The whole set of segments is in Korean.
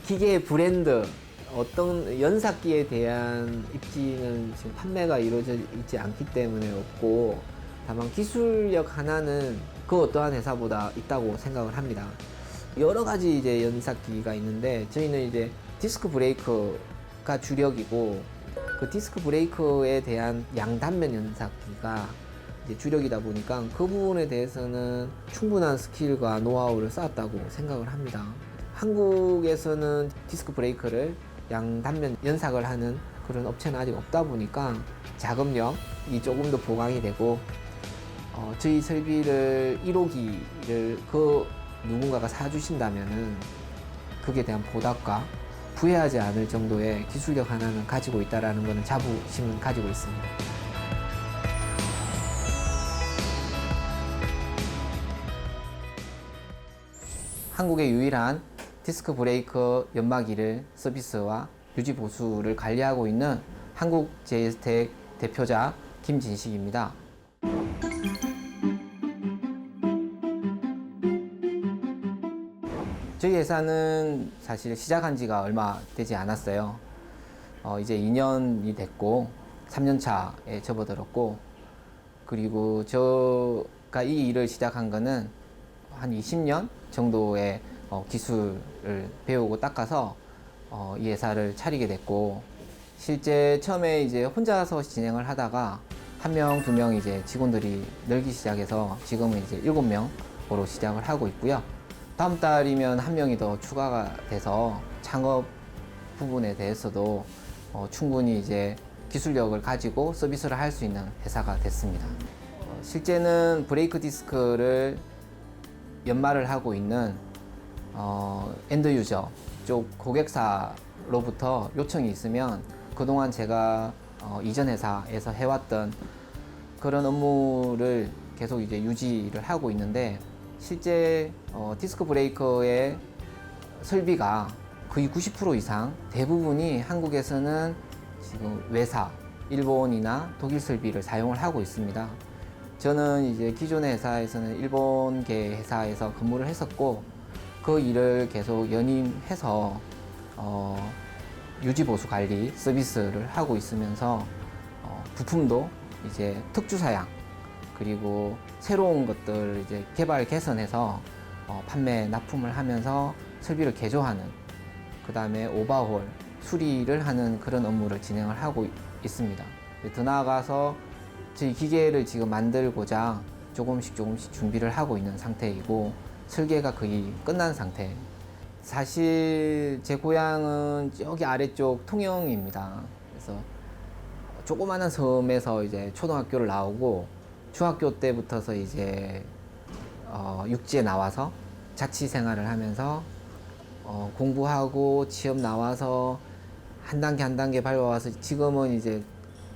기계 브랜드, 어떤 연삭기에 대한 입지는 지금 판매가 이루어져 있지 않기 때문에 없고, 다만 기술력 하나는 그 어떠한 회사보다 있다고 생각을 합니다. 여러 가지 이제 연삭기가 있는데, 저희는 이제 디스크 브레이크가 주력이고, 그 디스크 브레이크에 대한 양단면 연삭기가 이제 주력이다 보니까 그 부분에 대해서는 충분한 스킬과 노하우를 쌓았다고 생각을 합니다. 한국에서는 디스크 브레이크를 양단면 연삭을 하는 그런 업체는 아직 없다 보니까 작업력이 조금 더 보강이 되고, 저희 설비를 1호기를 그 누군가가 사주신다면은 그에 대한 보답과 후회하지 않을 정도의 기술력 하나는 가지고 있다라는 것은 자부심은 가지고 있습니다. 한국의 유일한 디스크 브레이크 연마기를 서비스와 유지 보수를 관리하고 있는 한국 JS텍 대표자 김진식입니다. 저희 회사는 사실 시작한 지가 얼마 되지 않았어요. 이제 2년이 됐고 3년 차에 접어들었고, 그리고 제가 이 일을 시작한 거는 한 20년 정도의 기술을 배우고 닦아서 이 회사를 차리게 됐고, 실제 처음에 이제 혼자서 진행을 하다가 1명, 2명 이제 직원들이 늘기 시작해서 지금은 이제 7명으로 시작을 하고 있고요. 다음 달이면 1명이 더 추가가 돼서 창업 부분에 대해서도 충분히 이제 기술력을 가지고 서비스를 할 수 있는 회사가 됐습니다. 실제는 브레이크 디스크를 연마를 하고 있는 엔드 유저 쪽 고객사로부터 요청이 있으면 그동안 제가 이전 회사에서 해왔던 그런 업무를 계속 이제 유지를 하고 있는데, 실제 디스크 브레이커의 설비가 거의 90% 이상 대부분이 한국에서는 지금 외사, 일본이나 독일 설비를 사용을 하고 있습니다. 저는 이제 기존의 회사에서는 일본계 회사에서 근무를 했었고, 그 일을 계속 연임해서 유지보수 관리 서비스를 하고 있으면서 부품도 이제 특주사양, 그리고 새로운 것들 이제 개발 개선해서 판매 납품을 하면서 설비를 개조하는, 그 다음에 오버홀 수리를 하는 그런 업무를 진행을 하고 있습니다. 더 나아가서 저희 기계를 지금 만들고자 조금씩 준비를 하고 있는 상태이고, 설계가 거의 끝난 상태. 사실 제 고향은 여기 아래쪽 통영입니다. 그래서 조그마한 섬에서 이제 초등학교를 나오고, 중학교 때부터서 이제 육지에 나와서 자취 생활을 하면서 공부하고 취업 나와서 한 단계 한 단계 밟아와서 지금은 이제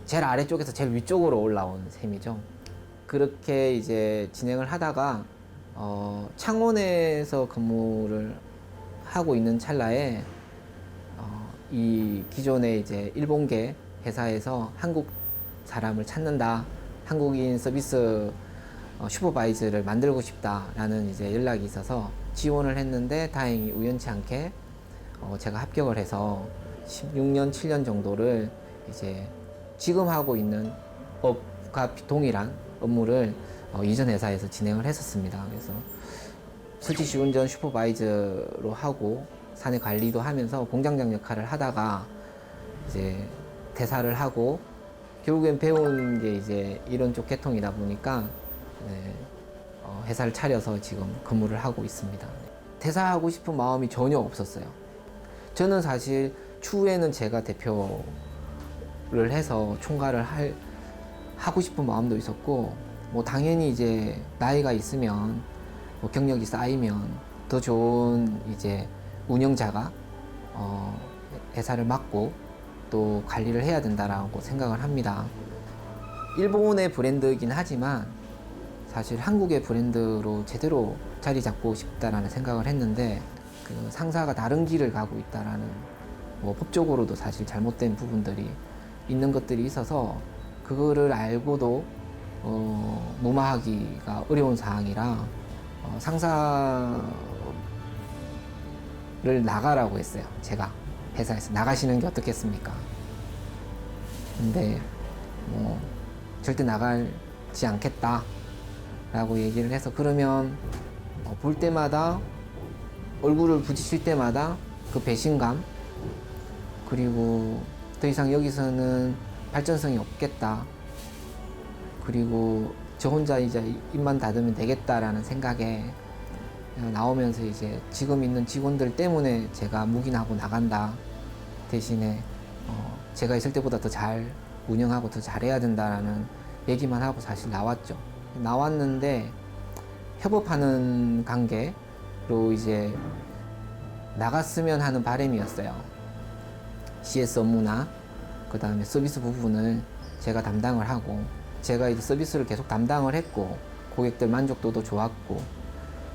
제일 아래쪽에서 제일 위쪽으로 올라온 셈이죠. 그렇게 이제 진행을 하다가 창원에서 근무를 하고 있는 찰나에 이 기존의 이제 일본계 회사에서 한국 사람을 찾는다, 한국인 서비스 슈퍼바이저를 만들고 싶다라는 이제 연락이 있어서 지원을 했는데, 다행히 우연치 않게 제가 합격을 해서 16년, 7년 정도를 이제 지금 하고 있는 업과 동일한 업무를 이전 회사에서 진행을 했었습니다. 그래서 설치 운전 슈퍼바이저로 하고 사내 관리도 하면서 공장장 역할을 하다가 이제 퇴사를 하고, 결국엔 배운 게 이제 이런 쪽 계통이다 보니까 회사를 차려서 지금 근무를 하고 있습니다. 퇴사하고 싶은 마음이 전혀 없었어요. 저는 사실 추후에는 제가 대표를 해서 총괄을 하고 싶은 마음도 있었고, 뭐 당연히 이제 나이가 있으면 뭐 경력이 쌓이면 더 좋은 이제 운영자가 회사를 맡고 또 관리를 해야 된다라고 생각을 합니다. 일본의 브랜드이긴 하지만 사실 한국의 브랜드로 제대로 자리 잡고 싶다라는 생각을 했는데, 그 상사가 다른 길을 가고 있다라는, 뭐 법적으로도 사실 잘못된 부분들이 있는 것들이 있어서 그거를 알고도 무마하기가 어려운 상황이라 상사가 나가라고 했어요. 제가 회사에서 나가시는 게 어떻겠습니까? 근데 뭐 절대 나가지 않겠다라고 얘기를 해서 그러면 볼 때마다 얼굴을 부딪힐 때마다 그 배신감 그리고 더 이상 여기서는 발전성이 없겠다. 그리고 저 혼자 이제 입만 닫으면 되겠다라는 생각에 나오면서 이제 지금 있는 직원들 때문에 제가 묵인하고 나간다. 대신에 제가 있을 때보다 더 잘 운영하고 더 잘해야 된다라는 얘기만 하고 사실 나왔죠. 나왔는데 협업하는 관계로 이제 나갔으면 하는 바람이었어요. CS 업무나 그 다음에 서비스 부분을 제가 담당을 하고 제가 이제 서비스를 계속 담당을 했고 고객들 만족도도 좋았고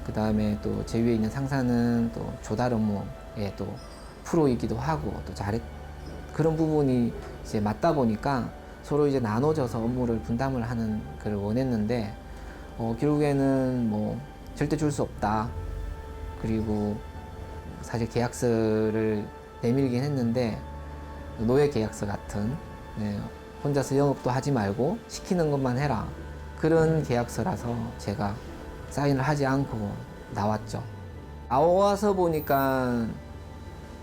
그 다음에 또 제 위에 있는 상사는 또 조달 업무에 또 프로이기도 하고 또 그런 부분이 이제 맞다 보니까 서로 이제 나눠져서 업무를 분담을 하는 걸 원했는데 결국에는 뭐 절대 줄 수 없다. 그리고 사실 계약서를 내밀긴 했는데 노예 계약서 같은 혼자서 영업도 하지 말고 시키는 것만 해라. 그런 계약서라서 제가 사인을 하지 않고 나왔죠. 나와서 보니까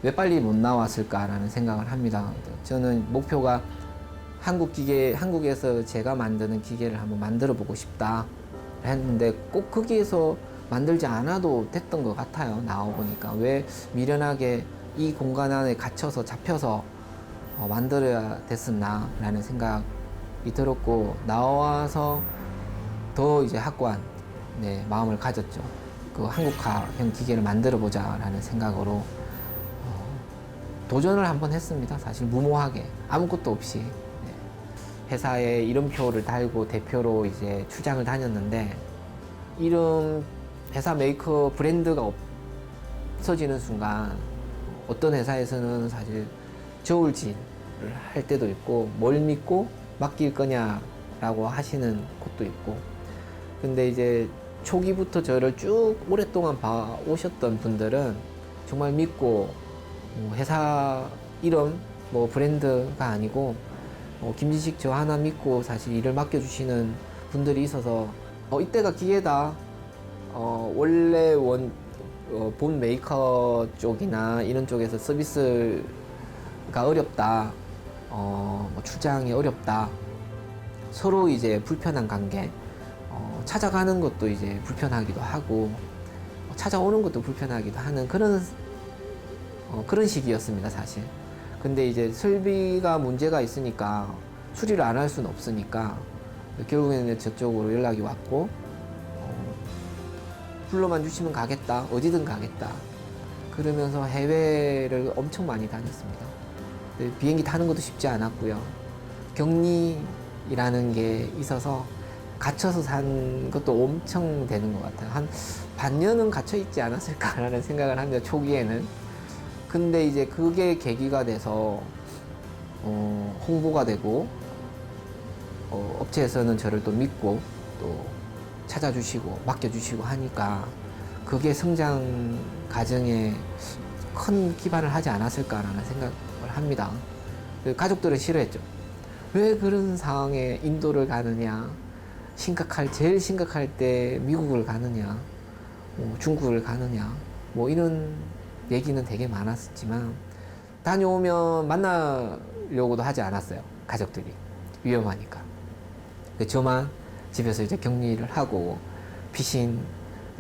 왜 빨리 못 나왔을까라는 생각을 합니다. 저는 목표가 한국에서 제가 만드는 기계를 한번 만들어 보고 싶다 했는데 꼭 거기에서 만들지 않아도 됐던 것 같아요. 나와 보니까 왜 미련하게 이 공간 안에 갇혀서 잡혀서 만들어야 됐었나라는 생각이 들었고 나와서 더 이제 확고한 마음을 가졌죠. 그 한국화형 기계를 만들어 보자라는 생각으로 도전을 한번 했습니다. 사실 무모하게 아무것도 없이 회사에 이름표를 달고 대표로 이제 출장을 다녔는데 이름 회사 메이커 브랜드가 없어지는 순간 어떤 회사에서는 사실 저울질을 할 때도 있고 뭘 믿고 맡길 거냐라고 하시는 곳도 있고 근데 이제 초기부터 저를 쭉 오랫동안 봐오셨던 분들은 정말 믿고 회사 이름 뭐 브랜드가 아니고 김진식 저 하나 믿고 사실 일을 맡겨주시는 분들이 있어서 이때가 기회다. 원래 본 메이커 쪽이나 이런 쪽에서 서비스가 어렵다. 뭐 출장이 어렵다. 서로 이제 불편한 관계. 찾아가는 것도 이제 불편하기도 하고 찾아오는 것도 불편하기도 하는 그런 시기였습니다, 사실. 근데 이제 설비가 문제가 있으니까 수리를 안 할 수는 없으니까 결국에는 저쪽으로 연락이 왔고 불러만 주시면 가겠다, 어디든 가겠다. 그러면서 해외를 엄청 많이 다녔습니다. 비행기 타는 것도 쉽지 않았고요. 격리라는 게 있어서 갇혀서 산 것도 엄청 되는 것 같아요. 한 반년은 갇혀 있지 않았을까라는 생각을 합니다, 초기에는. 근데 이제 그게 계기가 돼서 홍보가 되고 업체에서는 저를 또 믿고 또 찾아주시고 맡겨주시고 하니까 그게 성장 과정에 큰 기반을 하지 않았을까라는 생각을 합니다. 가족들은 싫어했죠. 왜 그런 상황에 인도를 가느냐, 제일 심각할 때 미국을 가느냐, 중국을 가느냐, 뭐 이런 얘기는 되게 많았지만 다녀오면 만나려고도 하지 않았어요. 가족들이 위험하니까. 저만 집에서 이제 격리를 하고 피신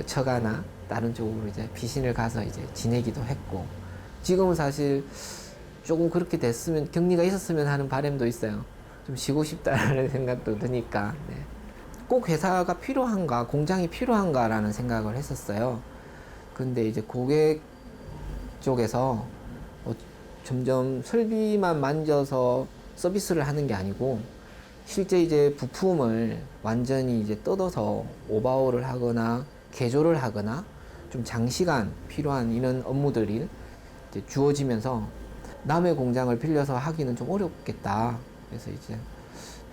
처가나 다른 쪽으로 이제 피신을 가서 이제 지내기도 했고 지금은 사실 조금 그렇게 됐으면 격리가 있었으면 하는 바람도 있어요. 좀 쉬고 싶다라는 생각도 드니까 꼭 회사가 필요한가 공장이 필요한가라는 생각을 했었어요. 근데 이제 고객 쪽에서 점점 설비만 만져서 서비스를 하는 게 아니고 실제 이제 부품을 완전히 이제 뜯어서 오버홀을 하거나 개조를 하거나 좀 장시간 필요한 이런 업무들이 이제 주어지면서 남의 공장을 빌려서 하기는 좀 어렵겠다. 그래서 이제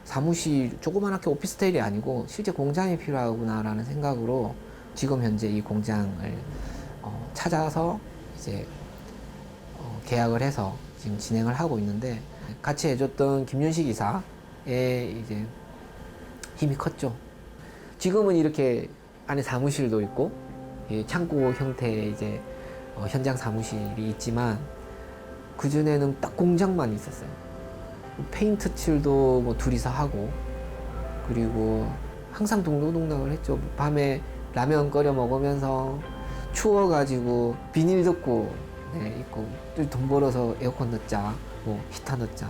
사무실 조그만하게 오피스텔이 아니고 실제 공장이 필요하구나라는 생각으로 지금 현재 이 공장을 찾아서 이제 계약을 해서 지금 진행을 하고 있는데, 같이 해줬던 김윤식 이사의 이제 힘이 컸죠. 지금은 이렇게 안에 사무실도 있고, 창고 형태의 이제 현장 사무실이 있지만, 그전에는 딱 공장만 있었어요. 페인트 칠도 뭐 둘이서 하고, 그리고 항상 동고동락을 했죠. 밤에 라면 끓여 먹으면서 추워가지고 비닐 덮고 있고, 또 돈 벌어서 에어컨 넣자, 뭐 히터 넣자,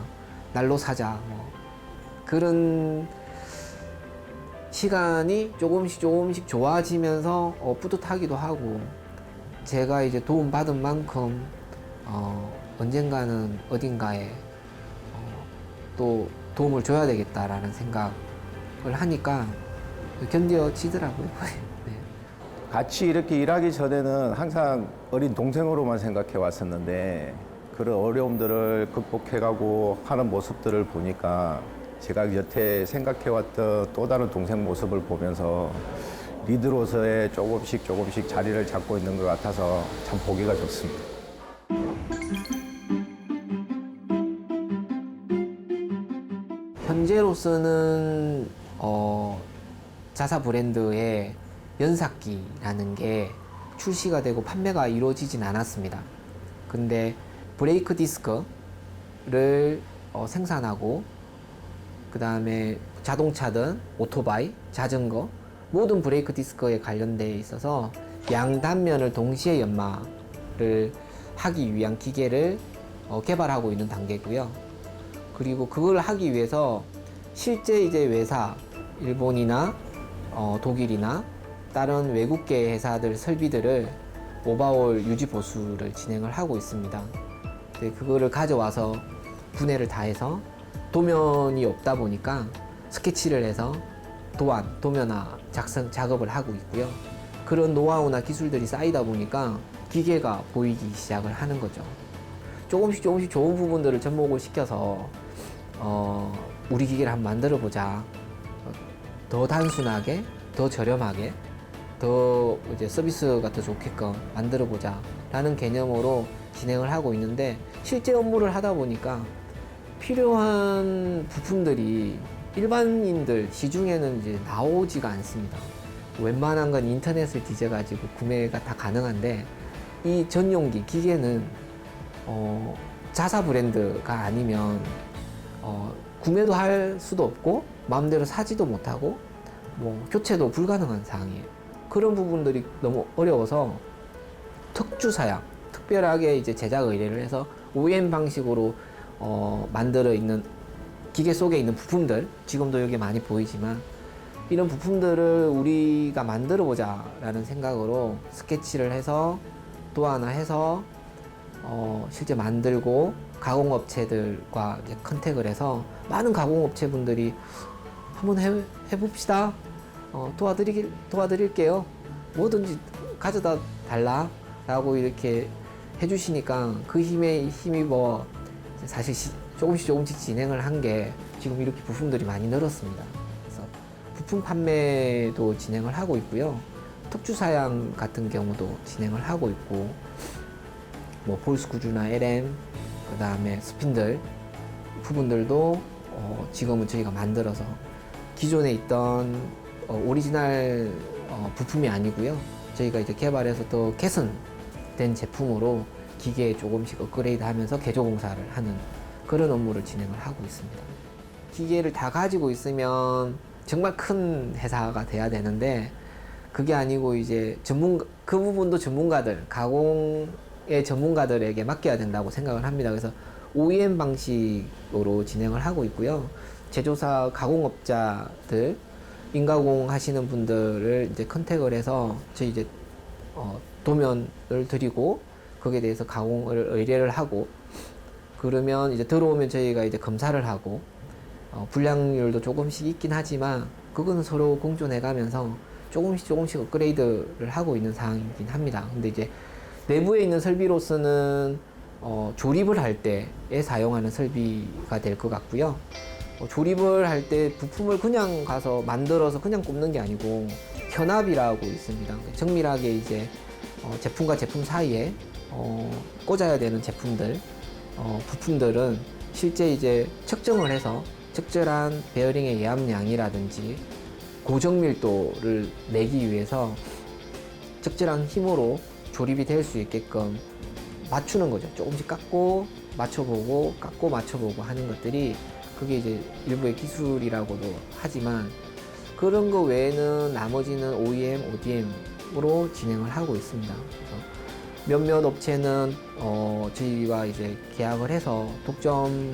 난로 사자, 뭐 그런 시간이 조금씩 좋아지면서 뿌듯하기도 하고, 제가 이제 도움 받은 만큼 언젠가는 어딘가에 또 도움을 줘야 되겠다라는 생각을 하니까 견뎌지더라고요. 네. 같이 이렇게 일하기 전에는 항상 어린 동생으로만 생각해 왔었는데, 그런 어려움들을 극복해가고 하는 모습들을 보니까 제가 여태 생각해왔던 또 다른 동생 모습을 보면서 리드로서의 조금씩 자리를 잡고 있는 것 같아서 참 보기가 좋습니다. 현재로서는 자사 브랜드의 연삭기라는 게 출시가 되고 판매가 이루어지진 않았습니다. 근데 브레이크 디스크를 생산하고, 그 다음에 자동차든 오토바이, 자전거, 모든 브레이크 디스크에 관련되어 있어서 양단면을 동시에 연마를 하기 위한 기계를 개발하고 있는 단계고요. 그리고 그걸 하기 위해서 실제 이제 외사, 일본이나 독일이나 다른 외국계 회사들 설비들을 오버홀 유지 보수를 진행을 하고 있습니다. 그거를 가져와서 분해를 다 해서, 도면이 없다 보니까 스케치를 해서 도면화 작성 작업을 하고 있고요. 그런 노하우나 기술들이 쌓이다 보니까 기계가 보이기 시작을 하는 거죠. 조금씩 좋은 부분들을 접목을 시켜서 우리 기계를 한번 만들어 보자. 더 단순하게, 더 저렴하게, 더 이제 서비스가 더 좋게끔 만들어 보자 라는 개념으로 진행을 하고 있는데, 실제 업무를 하다 보니까 필요한 부품들이 일반인들 시중에는 이제 나오지가 않습니다. 웬만한 건 인터넷을 뒤져가지고 구매가 다 가능한데, 이 전용기 기계는 자사 브랜드가 아니면 구매도 할 수도 없고 마음대로 사지도 못하고 뭐 교체도 불가능한 상황이에요. 그런 부분들이 너무 어려워서 특주 사양, 특별하게 이제 제작 의뢰를 해서 OEM 방식으로 만들어 있는 기계 속에 있는 부품들, 지금도 여기 많이 보이지만 이런 부품들을 우리가 만들어 보자 라는 생각으로 스케치를 해서 도안화해서 실제 만들고, 가공업체들과 이제 컨택을 해서 많은 가공업체분들이 한번 해봅시다. 도와드릴게요. 뭐든지 가져다 달라. 라고 이렇게 해주시니까 그 힘에 힘입어 사실 조금씩 진행을 한 게 지금 이렇게 부품들이 많이 늘었습니다. 그래서 부품 판매도 진행을 하고 있고요. 특주 사양 같은 경우도 진행을 하고 있고, 뭐 볼스구주나 LM, 그 다음에 스핀들 부분들도 지금은 저희가 만들어서 기존에 있던 오리지널 부품이 아니고요. 저희가 이제 개발해서 또 개선된 제품으로 기계에 조금씩 업그레이드 하면서 개조 공사를 하는 그런 업무를 진행을 하고 있습니다. 기계를 다 가지고 있으면 정말 큰 회사가 돼야 되는데, 그게 아니고 이제 그 부분도 전문가들, 가공의 전문가들에게 맡겨야 된다고 생각을 합니다. 그래서 OEM 방식으로 진행을 하고 있고요. 제조사 가공업자들, 인가공 하시는 분들을 이제 컨택을 해서 저희 이제 도면을 드리고 거기에 대해서 가공을 의뢰를 하고, 그러면 이제 들어오면 저희가 이제 검사를 하고, 불량률도 조금씩 있긴 하지만 그거는 서로 공존해 가면서 조금씩 업그레이드를 하고 있는 상황이긴 합니다. 근데 이제 내부에 있는 설비로서는 조립을 할 때에 사용하는 설비가 될 것 같고요. 조립을 할 때 부품을 그냥 가서 만들어서 그냥 꼽는 게 아니고 현압이라고 있습니다. 정밀하게 이제 제품과 제품 사이에 꽂아야 되는 제품들, 부품들은 실제 이제 측정을 해서 적절한 베어링의 예압량이라든지 고정 밀도를 내기 위해서 적절한 힘으로 조립이 될 수 있게끔 맞추는 거죠. 조금씩 깎고 맞춰보고 깎고 맞춰보고 하는 것들이 그게 이제 일부의 기술이라고도 하지만 그런 거 외에는 나머지는 OEM, ODM으로 진행을 하고 있습니다. 그래서 몇몇 업체는 저희와 이제 계약을 해서 독점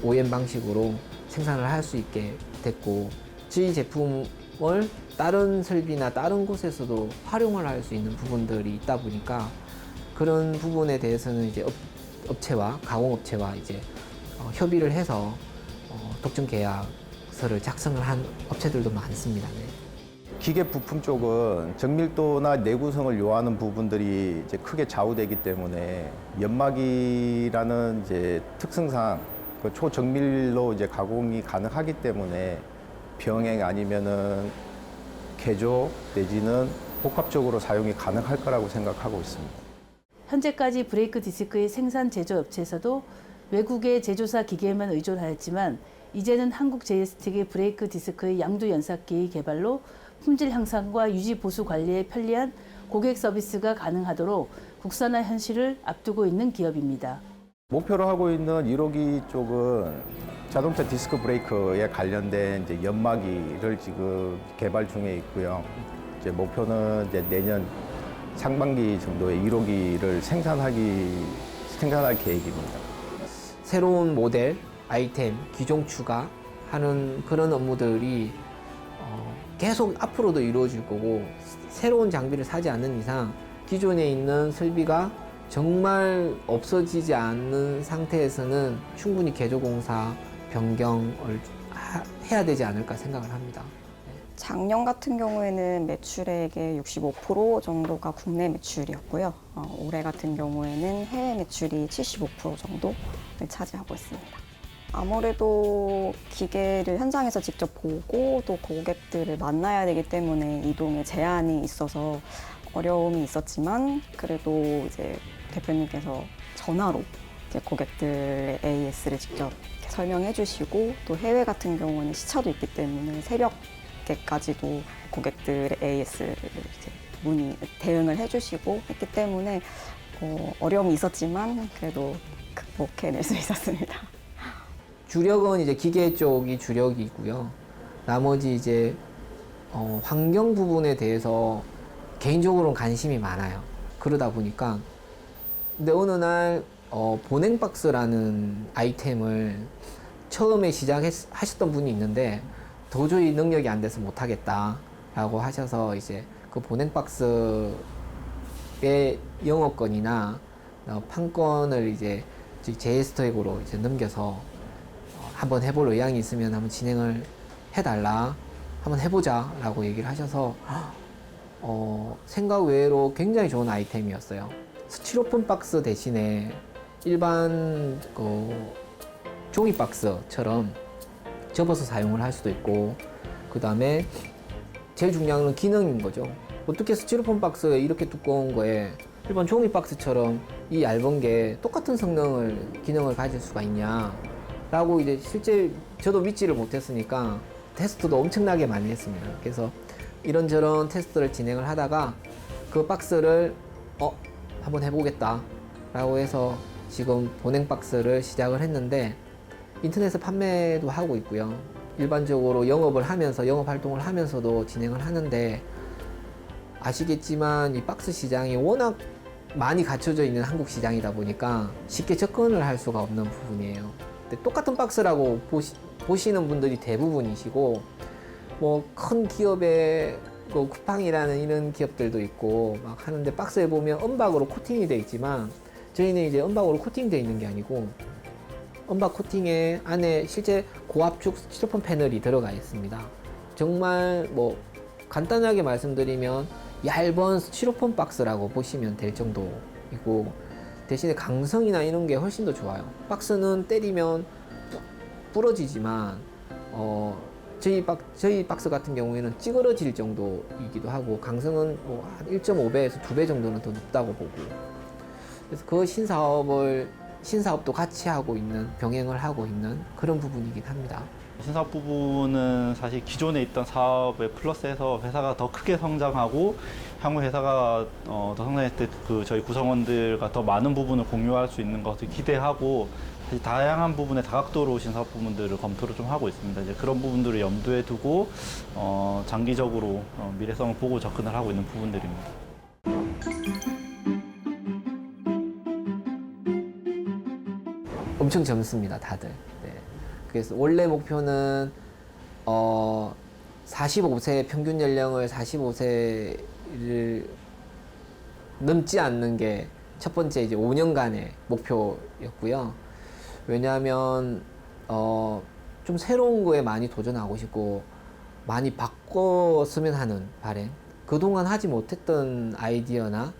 OEM 방식으로 생산을 할 수 있게 됐고 저희 제품을 다른 설비나 다른 곳에서도 활용을 할 수 있는 부분들이 있다 보니까 그런 부분에 대해서는 이제 업체와 가공업체와 이제 협의를 해서 독점 계약서를 작성을 한 업체들도 많습니다. 네. 기계 부품 쪽은 정밀도나 내구성을 요하는 부분들이 이제 크게 좌우되기 때문에 연막이라는 이제 특성상 그 초정밀로 이제 가공이 가능하기 때문에 병행 아니면은 개조 내지는 복합적으로 사용이 가능할 거라고 생각하고 있습니다. 현재까지 브레이크 디스크의 생산 제조 업체에서도 외국의 제조사 기계에만 의존하였지만 이제는 한국 제이스틱의 브레이크 디스크의 양두 연삭기의 개발로 품질 향상과 유지 보수 관리에 편리한 고객 서비스가 가능하도록 국산화 현실을 앞두고 있는 기업입니다. 목표로 하고 있는 1호기 쪽은 자동차 디스크 브레이크에 관련된 이제 연마기를 지금 개발 중에 있고요. 이제 목표는 이제 내년 상반기 정도에 1호기를 생산할 계획입니다. 새로운 모델, 아이템, 기종 추가하는 그런 업무들이 계속 앞으로도 이루어질 거고 새로운 장비를 사지 않는 이상 기존에 있는 설비가 정말 없어지지 않는 상태에서는 충분히 개조공사 변경을 해야 되지 않을까 생각을 합니다. 작년 같은 경우에는 매출액의 65% 정도가 국내 매출이었고요. 올해 같은 경우에는 해외 매출이 75% 정도를 차지하고 있습니다. 아무래도 기계를 현장에서 직접 보고 또 고객들을 만나야 되기 때문에 이동에 제한이 있어서 어려움이 있었지만 그래도 이제 대표님께서 전화로 이제 고객들의 AS를 직접 설명해 주시고 또 해외 같은 경우는 시차도 있기 때문에 새벽에까지도 고객들의 AS를 이제 대응을 해주시고 했기 때문에 어려움이 있었지만 그래도 극복해낼 수 있었습니다. 주력은 이제 기계 쪽이 주력이고요. 나머지 이제 환경 부분에 대해서 개인적으로는 관심이 많아요. 그러다 보니까 근데 어느 날 보냉 박스라는 아이템을 처음에 시작하셨던 분이 있는데 도저히 능력이 안 돼서 못 하겠다라고 하셔서 이제 그 보냉 박스의 영업권이나 판권을 이제 제이스토액으로 이제 넘겨서 한번 해볼 의향이 있으면 한번 진행을 해달라, 한번 해보자라고 얘기를 하셔서 생각 외로 굉장히 좋은 아이템이었어요. 스티로폼 박스 대신에 일반 종이 박스처럼 접어서 사용을 할 수도 있고 그 다음에 제일 중요한 건 기능인 거죠. 어떻게 스티로폼 박스에 이렇게 두꺼운 거에 일반 종이 박스처럼 이 얇은 게 똑같은 기능을 가질 수가 있냐 라고 이제 실제 저도 믿지를 못했으니까 테스트도 엄청나게 많이 했습니다. 그래서 이런저런 테스트를 진행을 하다가 그 박스를 한번 해보겠다 라고 해서 지금 보냉 박스를 시작을 했는데 인터넷에 판매도 하고 있고요. 일반적으로 영업 활동을 하면서도 진행을 하는데 아시겠지만 이 박스 시장이 워낙 많이 갖춰져 있는 한국 시장이다 보니까 쉽게 접근을 할 수가 없는 부분이에요. 근데 똑같은 박스라고 보시는 분들이 대부분이시고 뭐 큰 기업의 쿠팡이라는 이런 기업들도 있고 막 하는데 박스에 보면 은박으로 코팅이 되어 있지만 저희는 이제 은박으로 코팅되어 있는 게 아니고 은박 코팅에 안에 실제 고압축 스티로폼 패널이 들어가 있습니다. 정말 뭐 간단하게 말씀드리면 얇은 스티로폼 박스라고 보시면 될 정도이고 대신에 강성이나 이런 게 훨씬 더 좋아요. 박스는 때리면 부러지지만 저희 박스 같은 경우에는 찌그러질 정도이기도 하고 강성은 뭐 한 1.5배에서 2배 정도는 더 높다고 보고 그래서 그 신사업도 같이 하고 있는 병행을 하고 있는 그런 부분이긴 합니다. 신사업 부분은 사실 기존에 있던 사업에 플러스해서 회사가 더 크게 성장하고 향후 회사가 더 성장했을 때 그 저희 구성원들과 더 많은 부분을 공유할 수 있는 것을 기대하고 사실 다양한 부분의 다각도로 신사업 부분들을 검토를 좀 하고 있습니다. 이제 그런 부분들을 염두에 두고 장기적으로 미래성을 보고 접근을 하고 있는 부분들입니다. 엄청 젊습니다, 다들. 네. 그래서 원래 목표는 45세 평균 연령을 45세를 넘지 않는 게 첫 번째 이제 5년간의 목표였고요. 왜냐하면 좀 새로운 거에 많이 도전하고 싶고 많이 바꿨으면 하는 바람. 그동안 하지 못했던 아이디어나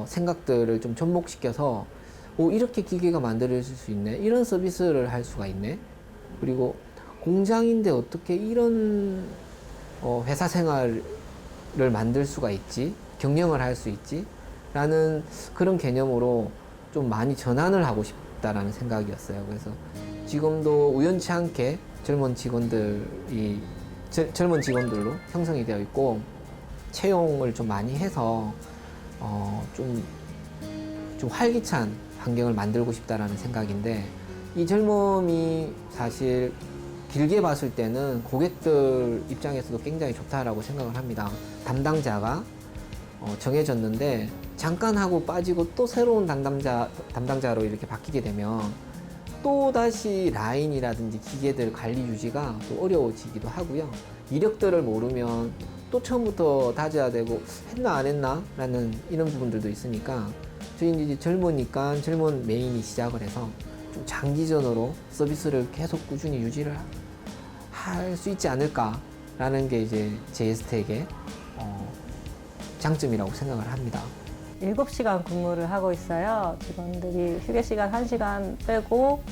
생각들을 좀 접목시켜서 이렇게 기계가 만들어질 수 있네. 이런 서비스를 할 수가 있네. 그리고 공장인데 어떻게 이런 회사 생활을 만들 수가 있지? 경영을 할 수 있지? 라는 그런 개념으로 좀 많이 전환을 하고 싶다라는 생각이었어요. 그래서 지금도 우연치 않게 젊은 직원들로 형성이 되어 있고 채용을 좀 많이 해서 좀 활기찬 환경을 만들고 싶다라는 생각인데 이 젊음이 사실 길게 봤을 때는 고객들 입장에서도 굉장히 좋다라고 생각을 합니다. 담당자가 정해졌는데 잠깐 하고 빠지고 또 새로운 담당자로 이렇게 바뀌게 되면 또 다시 라인이라든지 기계들 관리 유지가 또 어려워지기도 하고요. 이력들을 모르면 또 처음부터 다져야 되고 했나 안 했나 라는 이런 부분들도 있으니까 저희는 이제 젊으니까 젊은 메인이 시작을 해서 좀 장기전으로 서비스를 계속 꾸준히 유지를 할 수 있지 않을까라는 게 이제 JSTEC의 장점이라고 생각을 합니다. 7시간 근무를 하고 있어요. 직원들이 휴게 시간 1시간 빼고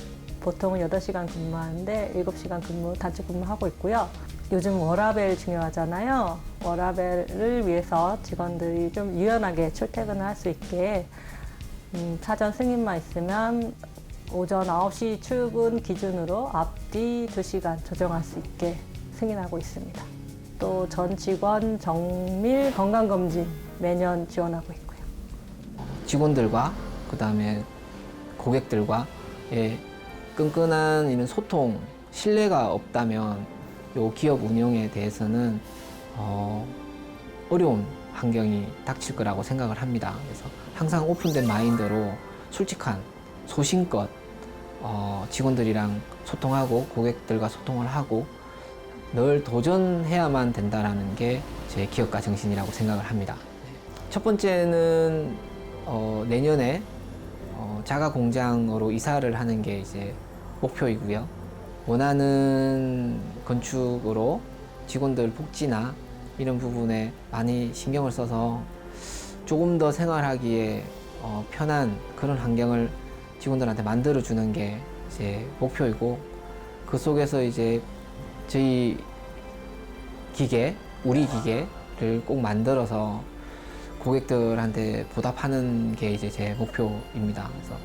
보통은 8시간 근무하는데 7시간 근무, 단축 근무하고 있고요. 요즘 워라밸 중요하잖아요. 워라밸을 위해서 직원들이 좀 유연하게 출퇴근을 할 수 있게 사전 승인만 있으면 오전 9시 출근 기준으로 앞뒤 2시간 조정할 수 있게 승인하고 있습니다. 또 전 직원 정밀 건강검진 매년 지원하고 있고요. 직원들과 그다음에 고객들과의 끈끈한 이런 소통, 신뢰가 없다면 요 기업 운영에 대해서는 어려운 환경이 닥칠 거라고 생각을 합니다. 그래서 항상 오픈된 마인드로 솔직한 소신껏 직원들이랑 소통하고 고객들과 소통을 하고 늘 도전해야만 된다라는 게 제 기업가 정신이라고 생각을 합니다. 첫 번째는 내년에 자가 공장으로 이사를 하는 게 이제 목표이고요. 원하는 건축으로 직원들 복지나 이런 부분에 많이 신경을 써서 조금 더 생활하기에 편한 그런 환경을 직원들한테 만들어주는 게 제 목표이고 그 속에서 이제 저희 기계, 우리 기계를 꼭 만들어서 고객들한테 보답하는 게 이제 제 목표입니다. 그래서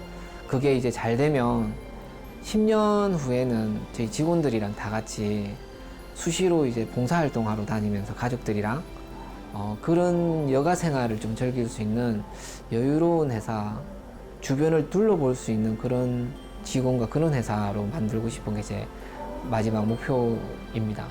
그게 이제 잘 되면 10년 후에는 저희 직원들이랑 다 같이 수시로 이제 봉사활동하러 다니면서 가족들이랑 그런 여가 생활을 좀 즐길 수 있는 여유로운 회사, 주변을 둘러볼 수 있는 그런 직원과 그런 회사로 만들고 싶은 게 제 마지막 목표입니다.